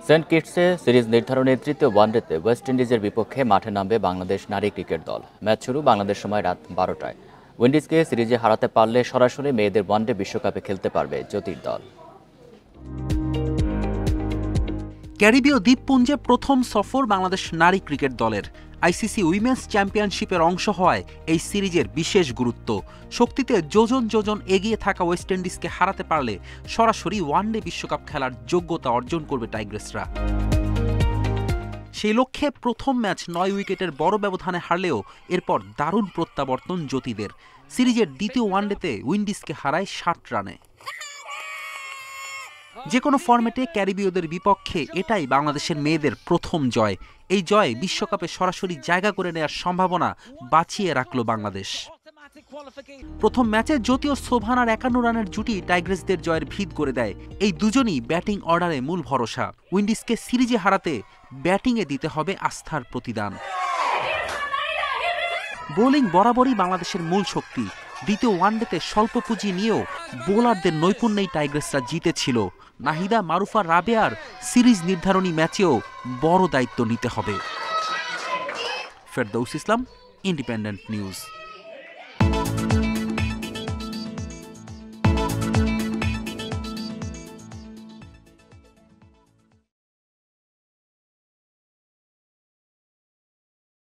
Saint কিটসে series নির্ধারণের তৃতীয় ওয়ানডেতে West ইন্ডিজের বিপক্ষে মাঠে নামবে বাংলাদেশ নারী ক্রিকেট দল। ম্যাচ শুরু বাংলাদেশ সময় রাত 12টায়। উইন্ডিজকে সিরিজে হারাতে পারলে সরাসরি মেয়েদের ওয়ানডে বিশ্বকাপে খেলতে পারবে জ্যোতির দল। ক্যারিবীয় দ্বীপপুঞ্জে প্রথম সফর বাংলাদেশ নারী ক্রিকেট দলের। আইসিসি উইমেন্স চ্যাম্পিয়নশিপের অংশ হওয়ায় এই সিরিজের বিশেষ গুরুত্ব। শক্তিতে যোজন যোজন এগিয়ে থাকা ওয়েস্ট ইন্ডিজকে হারাতে পারলে সরাসরি ওয়ানডে বিশ্বকাপ খেলার যোগ্যতা অর্জন করবে টাইগ্রেসরা। সেই লক্ষ্যে প্রথম ম্যাচ 9 উইকেটের বড় ব্যবধানে হারলেও এরপর দারুণ প্রত্যাবর্তন জ্যোতিদের। সিরিজের দ্বিতীয় ওয়ানডেতে উইন্ডিজকে হারায় 60 রানে। যে কোনো ফরম্যাটে ক্যারিবীয়দের বিপক্ষে এটাই বাংলাদেশের মেয়েদের প্রথম জয়। এই জয় বিশ্বকাপে সরাসরি জায়গা করে নেওয়ার সম্ভাবনা বাঁচিয়ে রাখল বাংলাদেশ। প্রথম ম্যাচে জ্যোতি ও শোভানার 51 রানের জুটি টাইগ্রেসদের জয়ের ভিত করে দেয়। এই দুজনই ব্যাটিং অর্ডারে মূল ভরসা। উইন্ডিজকে সিরিজে হারাতে ব্যাটিংয়ে দিতে হবে আস্থার প্রতিদান। বোলিং বরাবরই বাংলাদেশের মূল শক্তি। দ্বিতীয় ওয়ানডেতে স্বল্প পুঁজি নিয়েও বোলারদের নৈপুণ্যেই টাইগ্রেসরা জিতেছিল। নাহিদা, মারুফা, রাবেয়ার সিরিজ নির্ধারণী ম্যাচেও বড় দায়িত্ব নিতে হবে। ফেরদৌস ইসলাম, ইন্ডিপেন্ডেন্ট নিউজ।